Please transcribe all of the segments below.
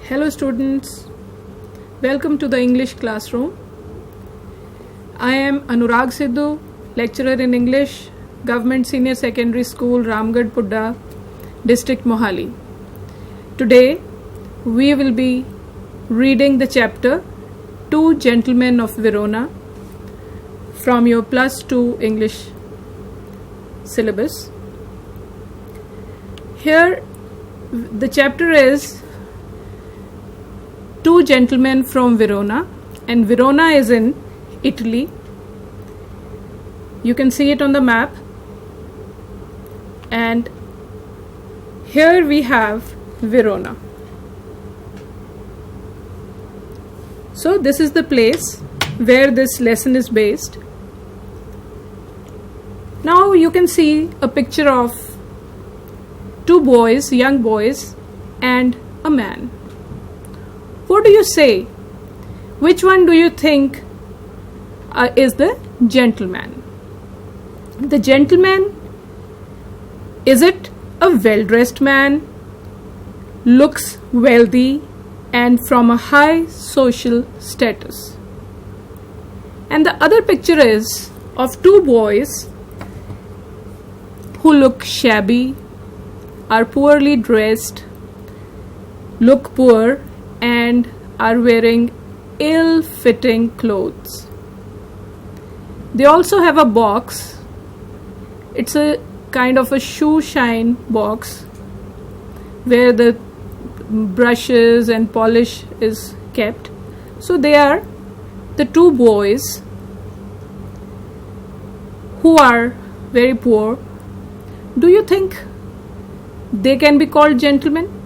Hello students, welcome to the English classroom. I am Anurag Sidhu, lecturer in English, Government Senior Secondary School, Ramgarh Pudda, District Mohali. Today we will be reading the chapter Two Gentlemen of Verona from your Plus 2 English syllabus. Here the chapter is Two Gentlemen from Verona, and Verona is in Italy. You can see it on the map, and here we have Verona. So this is the place where this lesson is based. Now you can see a picture of two boys, young boys, and a man. What do you say? Which one do you think is the gentleman? The gentleman, is it a well-dressed man, looks wealthy and from a high social status? And the other picture is of two boys who look shabby, are poorly dressed, look poor, and are wearing ill-fitting clothes. They also have a box. It's a kind of a shoe shine box where the brushes and polish is kept. So they are the two boys who are very poor. Do you think they can be called gentlemen?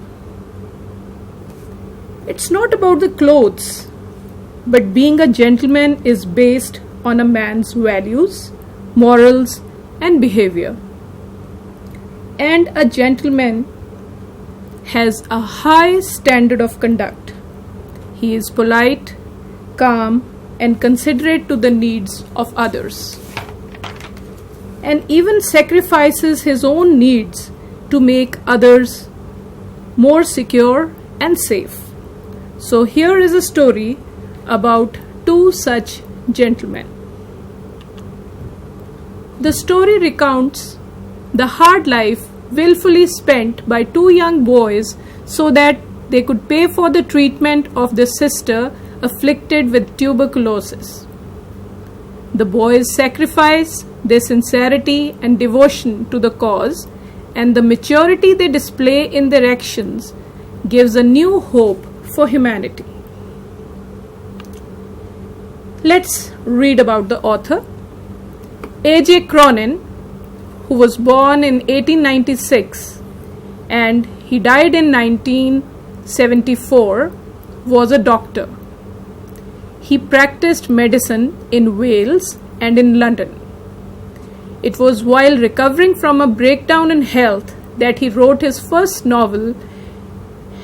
It's not about the clothes, but being a gentleman is based on a man's values, morals, and behavior. And a gentleman has a high standard of conduct. He is polite, calm, and considerate to the needs of others, and even sacrifices his own needs to make others more secure and safe. So here is a story about two such gentlemen. The story recounts the hard life willfully spent by two young boys so that they could pay for the treatment of their sister afflicted with tuberculosis. The boys sacrifice their sincerity and devotion to the cause, and the maturity they display in their actions gives a new hope for humanity. Let's read about the author. A.J. Cronin, who was born in 1896 and he died in 1974, was a doctor. He practiced medicine in Wales and in London. It was while recovering from a breakdown in health that he wrote his first novel,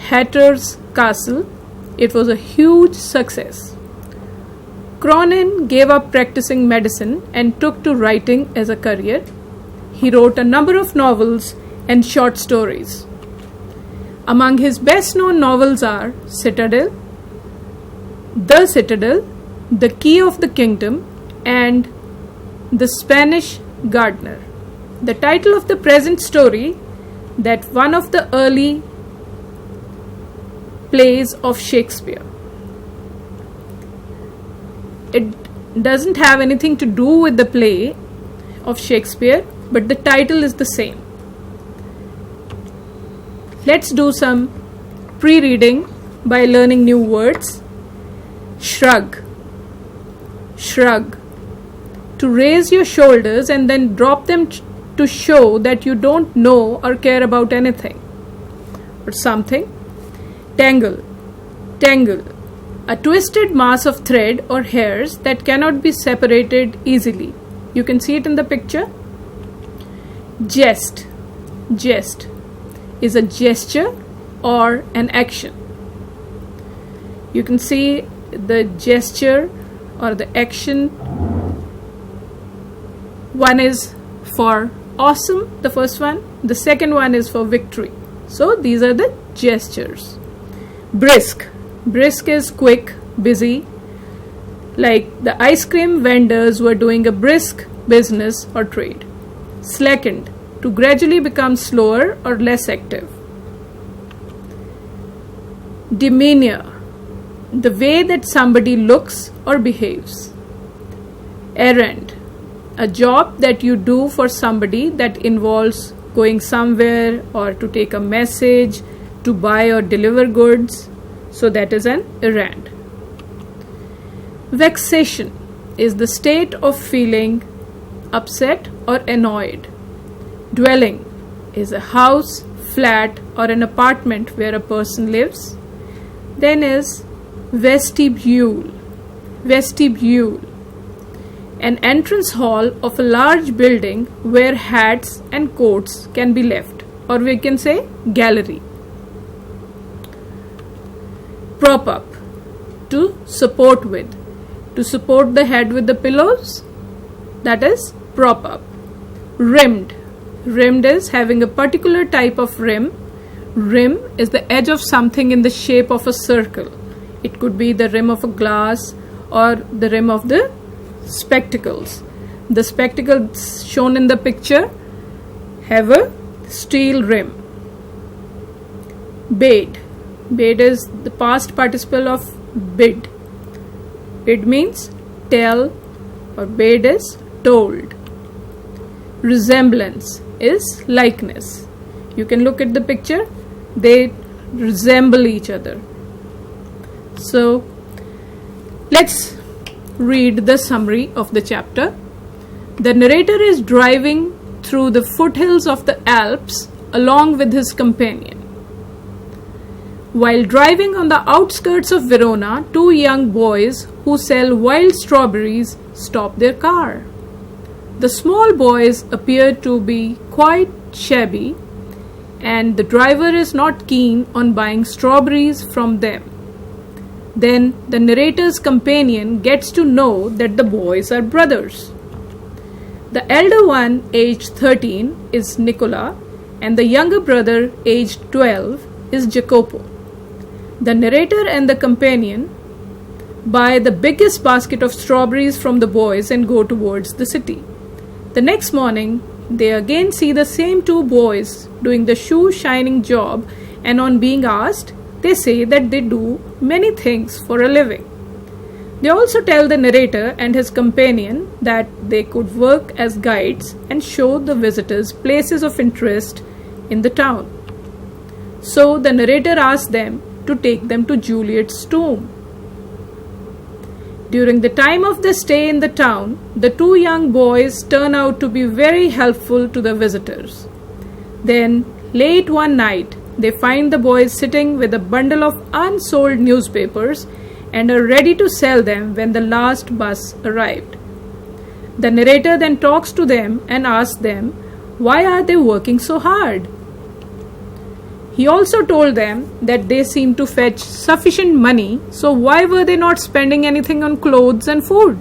Hatter's Castle. It was a huge success. Cronin gave up practicing medicine and took to writing as a career. He wrote a number of novels and short stories. Among his best-known novels are Citadel, The Key of the Kingdom, and The Spanish Gardener. The title of the present story, that one of the early plays of Shakespeare. It doesn't have anything to do with the play of Shakespeare, but the title is the same. Let's do some pre-reading by learning new words. Shrug. Shrug. To raise your shoulders and then drop them to show that you don't know or care about anything or something. Tangle. Tangle. A twisted mass of thread or hairs that cannot be separated easily. You can see it in the picture. Jest. Jest is a gesture or an action. You can see the gesture or the action. One is for awesome, the first one. The second one is for victory. So these are the gestures. Brisk. Brisk is quick, busy. Like the ice cream vendors were doing a brisk business or trade. Slackened. To gradually become slower or less active. Demeanor. The way that somebody looks or behaves. Errand. A job that you do for somebody that involves going somewhere or to take a message, to buy or deliver goods. So that is an errand. Vexation is the state of feeling upset or annoyed. Dwelling is a house, flat or an apartment where a person lives. Then is vestibule. Vestibule. An entrance hall of a large building where hats and coats can be left, or we can say gallery. Prop up. To support with. To support the head with the pillows. That is prop up. Rimmed. Rimmed is having a particular type of rim. Rim is the edge of something in the shape of a circle. It could be the rim of a glass or the rim of the spectacles. The spectacles shown in the picture have a steel rim. Bade. Bade is the past participle of bid. Bid means tell or bade is told. Resemblance is likeness. You can look at the picture, they resemble each other. So let's read the summary of the chapter. The narrator is driving through the foothills of the Alps along with his companion. While driving on the outskirts of Verona, two young boys who sell wild strawberries stop their car. The small boys appear to be quite shabby, and the driver is not keen on buying strawberries from them. Then the narrator's companion gets to know that the boys are brothers. The elder one, aged 13, is Nicola, and the younger brother, aged 12, is Jacopo. The narrator and the companion buy the biggest basket of strawberries from the boys and go towards the city. The next morning, they again see the same two boys doing the shoe shining job, and on being asked, they say that they do many things for a living. They also tell the narrator and his companion that they could work as guides and show the visitors places of interest in the town. So the narrator asks them to take them to Juliet's tomb. During the time of their stay in the town, the two young boys turn out to be very helpful to the visitors. Then, late one night, they find the boys sitting with a bundle of unsold newspapers and are ready to sell them when the last bus arrived. The narrator then talks to them and asks them, why are they working so hard? He also told them that they seemed to fetch sufficient money, so why were they not spending anything on clothes and food?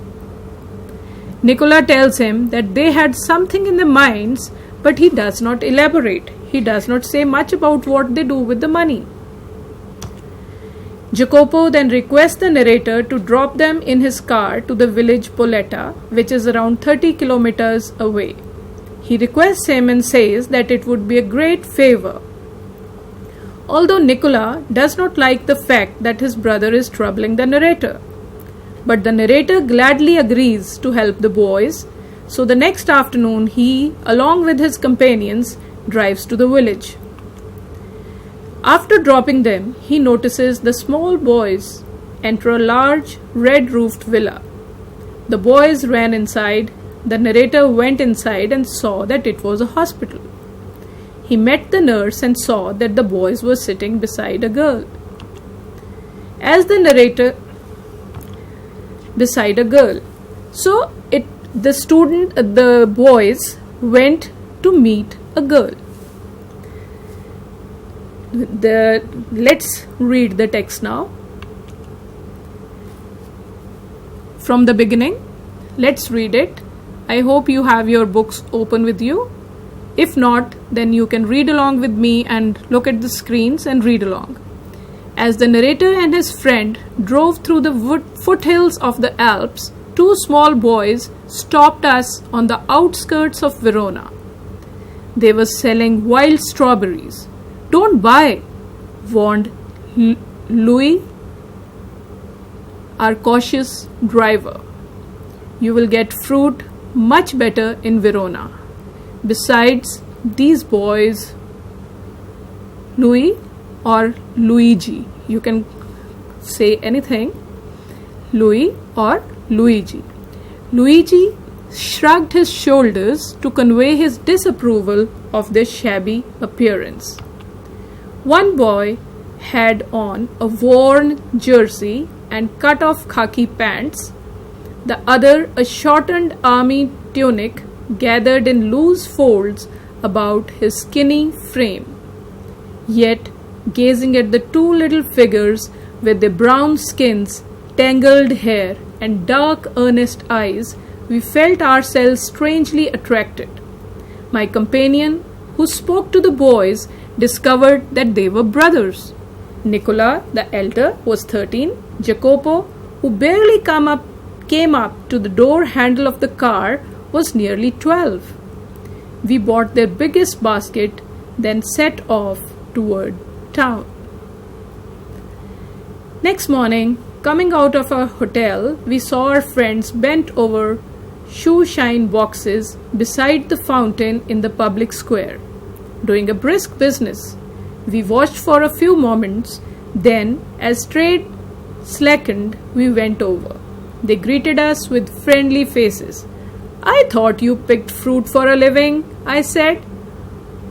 Nicola tells him that they had something in their minds, but he does not elaborate. He does not say much about what they do with the money. Jacopo then requests the narrator to drop them in his car to the village Poletta, which is around 30 kilometers away. He requests him and says that it would be a great favor. Although Nicola does not like the fact that his brother is troubling the narrator. But the narrator gladly agrees to help the boys, so the next afternoon he, along with his companions, drives to the village. After dropping them, he notices the small boys enter a large red-roofed villa. The boys ran inside. The narrator went inside and saw that it was a hospital. He met the nurse and saw that the boys were sitting beside a girl. As the narrator beside a girl. So the boys went to meet a girl. Let's read the text now. From the beginning, let's read it. I hope you have your books open with you. If not, then you can read along with me and look at the screens and read along. As the narrator and his friend drove through the foothills of the Alps, two small boys stopped us on the outskirts of Verona. They were selling wild strawberries. "Don't buy," warned Louis, our cautious driver. "You will get fruit much better in Verona. Besides, these boys," Louis or Luigi, you can say anything, Louis or Luigi. Luigi shrugged his shoulders to convey his disapproval of their shabby appearance. One boy had on a worn jersey and cut-off khaki pants, the other a shortened army tunic gathered in loose folds about his skinny frame. Yet, gazing at the two little figures with their brown skins, tangled hair, and dark, earnest eyes, we felt ourselves strangely attracted. My companion, who spoke to the boys, discovered that they were brothers. Nicola, the elder, was 13. Jacopo, who barely came up to the door handle of the car, was nearly 12. We bought their biggest basket, then set off toward town. Next morning, coming out of our hotel, we saw our friends bent over shoe shine boxes beside the fountain in the public square, doing a brisk business. We watched for a few moments, then, as trade slackened, we went over. They greeted us with friendly faces. "I thought you picked fruit for a living," I said.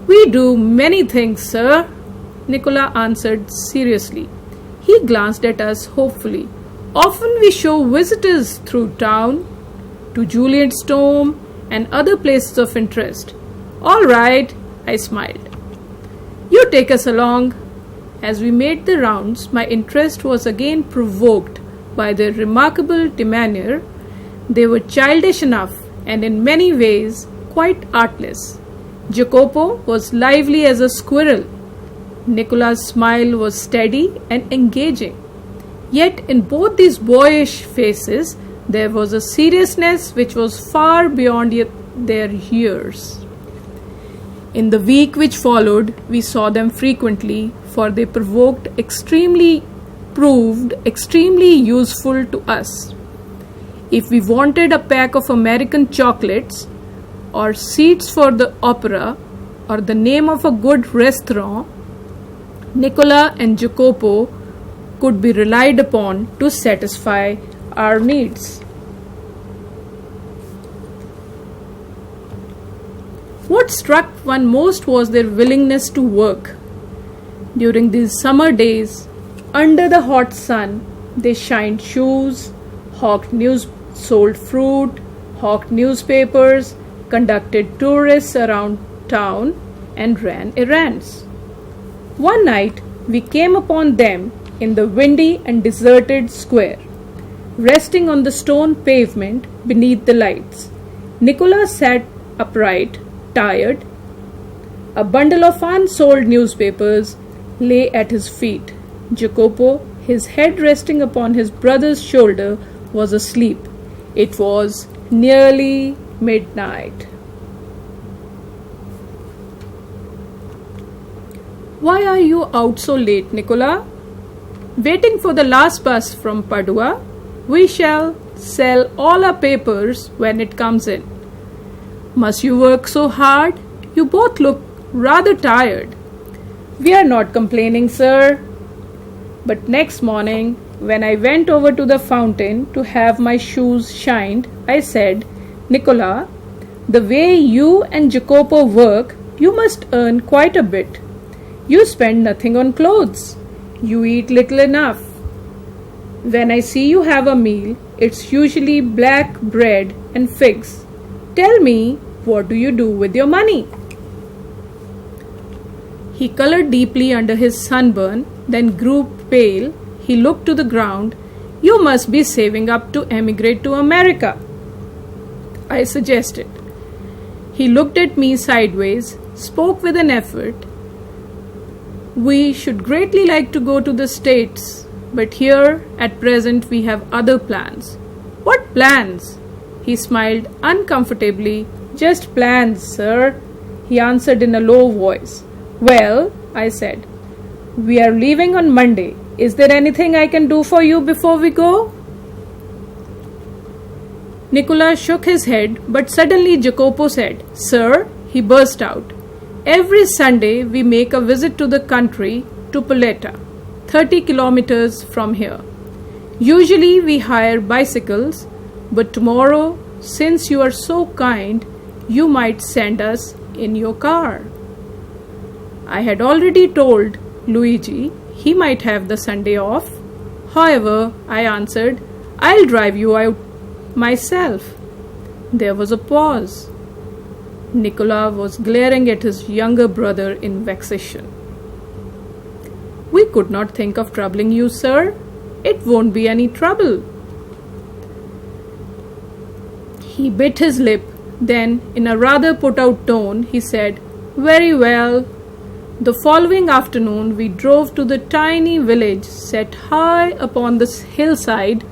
"We do many things, sir," Nicola answered seriously. He glanced at us hopefully. "Often we show visitors through town to Juliet's Tomb and other places of interest." "All right," I smiled. "You take us along." As we made the rounds, my interest was again provoked by their remarkable demeanor. They were childish enough and in many ways quite artless. Jacopo was lively as a squirrel. Nicola's smile was steady and engaging. Yet in both these boyish faces there was a seriousness which was far beyond their years. In the week which followed, we saw them frequently, for they proved extremely useful to us. If we wanted a pack of American chocolates, or seats for the opera, or the name of a good restaurant, Nicola and Jacopo could be relied upon to satisfy our needs. What struck one most was their willingness to work. During these summer days, under the hot sun, they shined shoes, sold fruit, hawked newspapers, conducted tourists around town, and ran errands. One night, we came upon them in the windy and deserted square, resting on the stone pavement beneath the lights. Nicola sat upright, tired. A bundle of unsold newspapers lay at his feet. Jacopo, his head resting upon his brother's shoulder, was asleep. It was nearly midnight. "Why are you out so late, Nicola?" "Waiting for the last bus from Padua. We shall sell all our papers when it comes in." "Must you work so hard? You both look rather tired." "We are not complaining, sir." But next morning, when I went over to the fountain to have my shoes shined, I said, "Nicola, the way you and Jacopo work, you must earn quite a bit. You spend nothing on clothes. You eat little enough. When I see you have a meal, it's usually black bread and figs. Tell me, what do you do with your money?" He colored deeply under his sunburn, then grew pale. He looked to the ground. "You must be saving up to emigrate to America," I suggested. He looked at me sideways, spoke with an effort. We should greatly like to go to the States, but here at present we have other plans. What plans? He smiled uncomfortably. Just plans, sir, he answered in a low voice. Well, I said, we are leaving on Monday. Is there anything I can do for you before we go? Nicola shook his head, but suddenly Jacopo said, Sir, he burst out, every Sunday we make a visit to the country, to Poletta, 30 kilometers from here. Usually we hire bicycles, but tomorrow, since you are so kind, you might send us in your car. I had already told Luigi he might have the Sunday off. However, I answered, I'll drive you out myself. There was a pause. Nicola was glaring at his younger brother in vexation. We could not think of troubling you, sir. It won't be any trouble. He bit his lip. Then, in a rather put-out tone, he said, Very well. The following afternoon, we drove to the tiny village set high upon the hillside.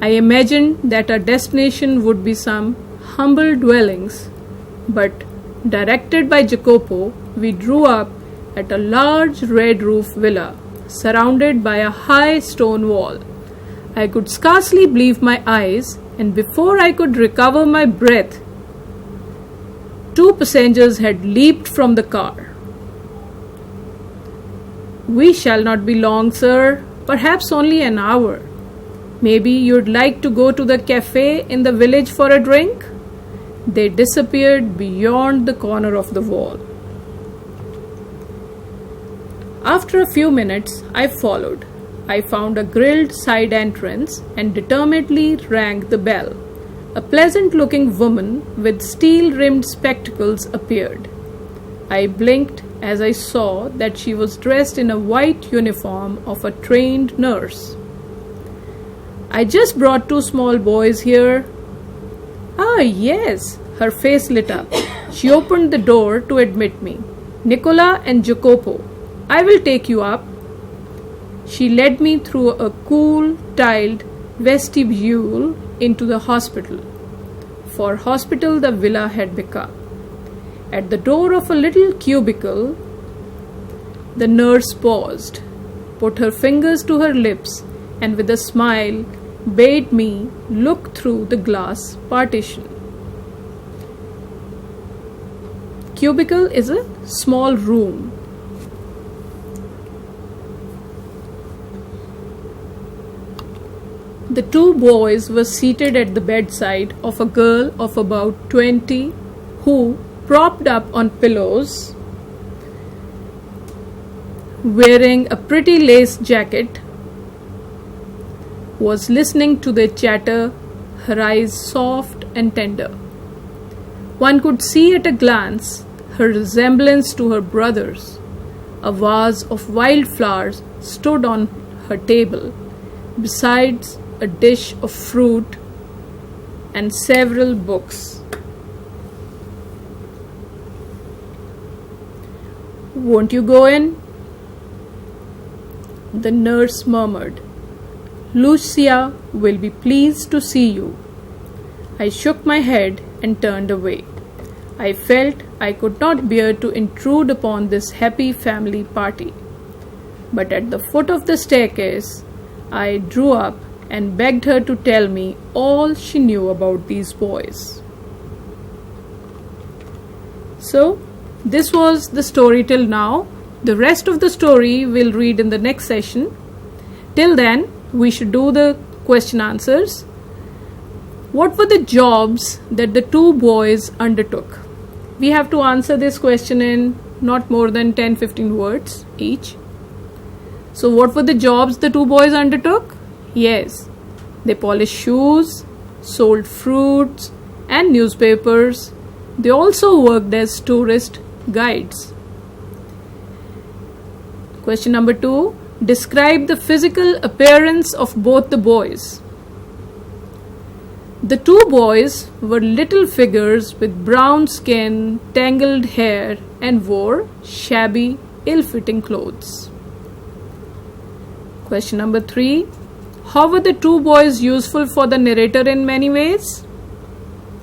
I imagined that our destination would be some humble dwellings, but directed by Jacopo, we drew up at a large red roof villa surrounded by a high stone wall. I could scarcely believe my eyes, and before I could recover my breath, 2 passengers had leaped from the car. We shall not be long, sir, perhaps only an hour. Maybe you'd like to go to the cafe in the village for a drink? They disappeared beyond the corner of the wall. After a few minutes, I followed. I found a grilled side entrance and determinedly rang the bell. A pleasant-looking woman with steel-rimmed spectacles appeared. I blinked as I saw that she was dressed in a white uniform of a trained nurse. I just brought 2 small boys here. Ah, yes, her face lit up. She opened the door to admit me. Nicola and Jacopo, I will take you up. She led me through a cool, tiled vestibule into the hospital. For hospital the villa had become. At the door of a little cubicle, the nurse paused, put her fingers to her lips, and with a smile bade me look through the glass partition. Cubicle is a small room. The 2 boys were seated at the bedside of a girl of about 20 who, propped up on pillows, wearing a pretty lace jacket, was listening to their chatter, her eyes soft and tender. One could see at a glance her resemblance to her brothers. A vase of wildflowers stood on her table, besides a dish of fruit and several books. Won't you go in? The nurse murmured. Lucia will be pleased to see you. I shook my head and turned away. I felt I could not bear to intrude upon this happy family party. But at the foot of the staircase, I drew up and begged her to tell me all she knew about these boys. So, this was the story till now. The rest of the story we'll read in the next session. Till then, we should do the question answers. What were the jobs that the 2 boys undertook? We have to answer this question in not more than 10-15 words each. So what were the jobs the 2 boys undertook? Yes, they polished shoes, sold fruits and newspapers. They also worked as tourist guides. Question number 2. Describe the physical appearance of both the boys. The 2 boys were little figures with brown skin, tangled hair, and wore shabby ill-fitting clothes. Question number 3. How were the two boys useful for the narrator in many ways?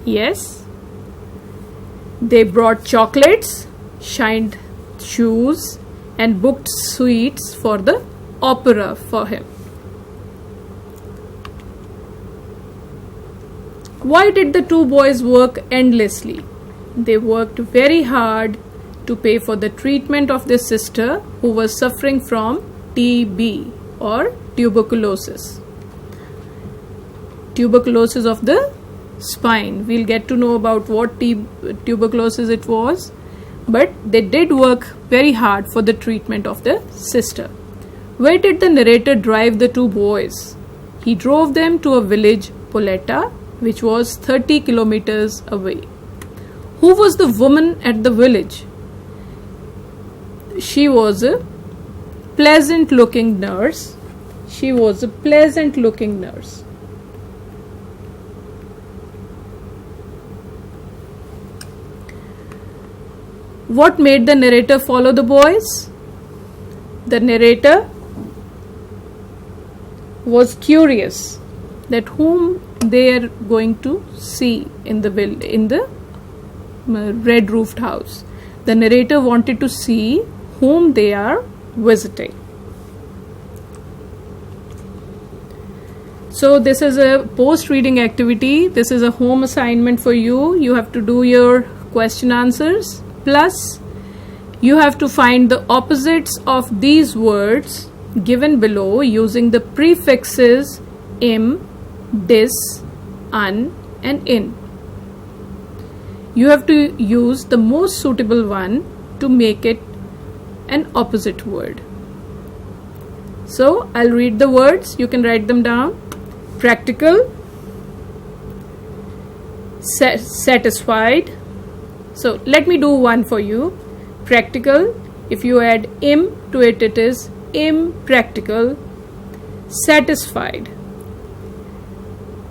Yes. They brought chocolates, shined shoes, and booked suites for the opera for him. Why did the two boys work endlessly? They worked very hard to pay for the treatment of their sister who was suffering from TB or tuberculosis. Tuberculosis of the spine. We'll get to know about what tuberculosis it was, but they did work very hard for the treatment of the sister. Where did the narrator drive the two boys? He drove them to a village, Poletta, which was 30 kilometers away. Who was the woman at the village? She was a pleasant looking nurse. She was a pleasant looking nurse. What made the narrator follow the boys? The narrator was curious that whom they are going to see in the red roofed house. The narrator wanted to see whom they are visiting. So this is a post reading activity. This is a home assignment for you. You have to do your question answers, plus you have to find the opposites of these words given below using the prefixes im, dis, un and in. You have to use the most suitable one to make it an opposite word. So I'll read the words, you can write them down. Practical, satisfied. So let me do one for you. Practical, if you add im to it, it is impractical. Satisfied,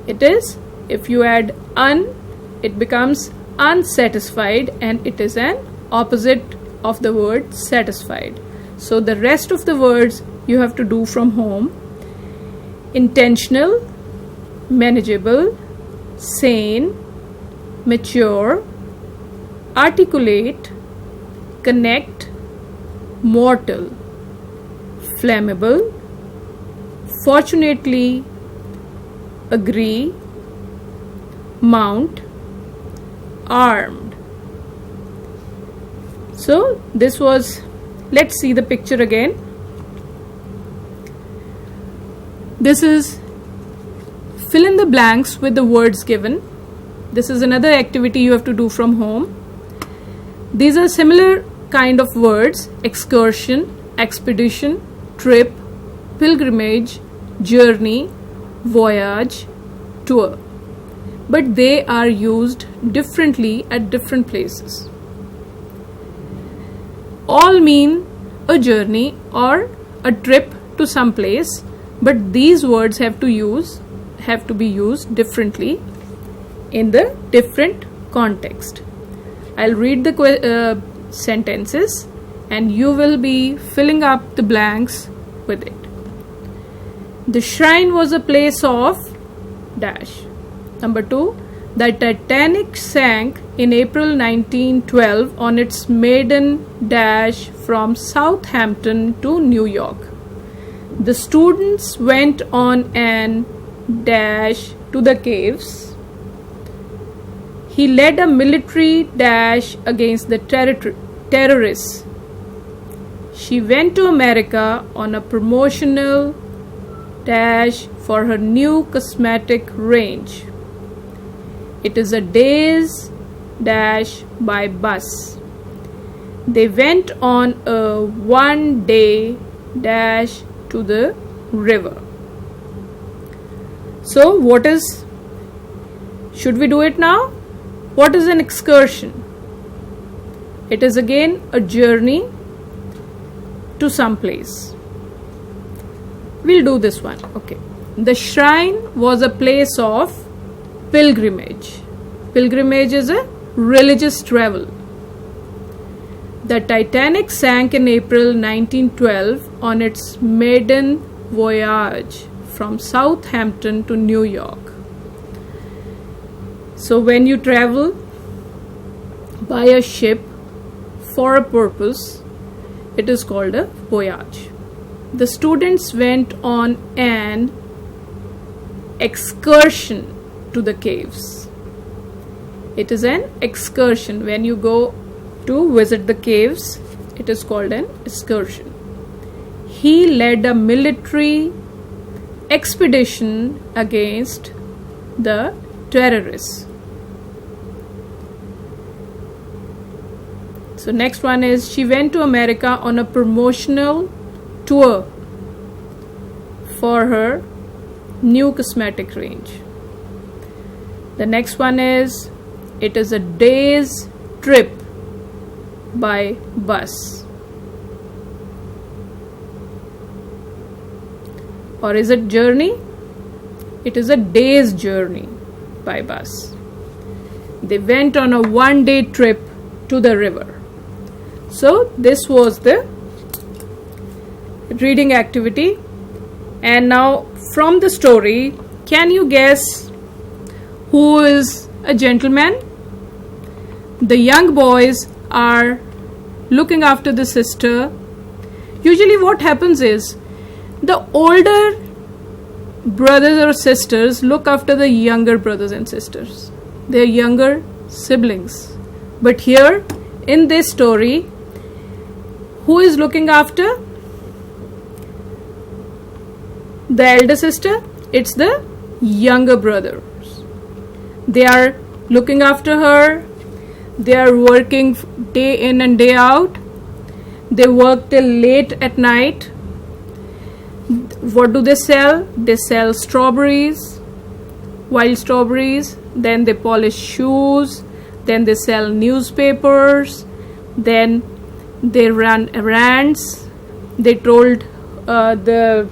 it is, if you add un, it becomes unsatisfied, and it is an opposite of the word satisfied. So the rest of the words you have to do from home. Intentional, manageable, sane, mature, articulate, connect, mortal, flammable, fortunately, agree, mount, armed. So this was, let's see the picture again. This is fill in the blanks with the words given. This is another activity you have to do from home. These are similar kind of words: excursion, expedition, trip, pilgrimage, journey, voyage, tour. But they are used differently at different places. All mean a journey or a trip to some place, but these words have to be used differently in the different context. I'll read the sentences and you will be filling up the blanks with it. The shrine was a place of dash. Number 2, the Titanic sank in April 1912 on its maiden dash from Southampton to New York. The students went on an dash to the caves. He led a military dash against the terrorists. She went to America on a promotional dash for her new cosmetic range. It is a day's dash by bus. They went on a one-day dash to the river. So should we do it now? What is an excursion? It is again a journey to some place. We'll do this one. Okay. The shrine was a place of pilgrimage. Pilgrimage is a religious travel. The Titanic sank in April 1912 on its maiden voyage from Southampton to New York. So when you travel by a ship for a purpose, it is called a voyage. The students went on an excursion to the caves. It is an excursion. When you go to visit the caves, it is called an excursion. He led a military expedition against the terrorists. So next one is, she went to America on a promotional tour for her new cosmetic range. The next one is, it is a day's trip by bus. Or is it journey? It is a day's journey by bus. They went on a one-day trip to the river. So this was the reading activity. And now from the story, can you guess who is a gentleman? The young boys are looking after the sister. Usually what happens is, the older brothers or sisters look after the younger brothers and sisters, their younger siblings. But here in this story, who is looking after the elder sister? It's the younger brothers. They are looking after her. They are working day in and day out. They work till late at night. What do they sell? They sell strawberries, wild strawberries. Then they polish shoes. Then they sell newspapers. Then they run errands. They told the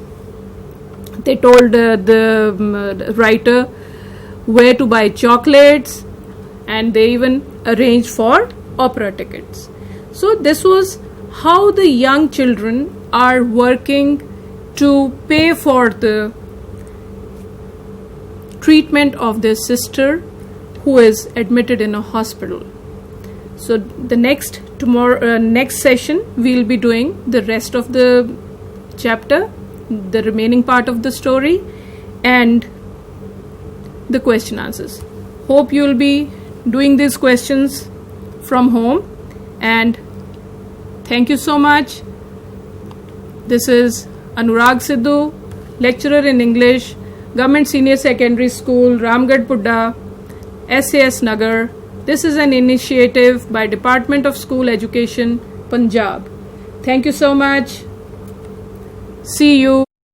writer where to buy chocolates, and they even arranged for opera tickets. So this was how the young children are working to pay for the treatment of their sister who is admitted in a hospital. So the next session we'll be doing the rest of the chapter, the remaining part of the story, and the question answers. Hope you'll be doing these questions from home, and thank you so much. This is Anurag Sidhu, lecturer in English, Government Senior Secondary School, Ramgarh Pudda, SAS Nagar. This is an initiative by Department of School Education, Punjab. Thank you so much. See you.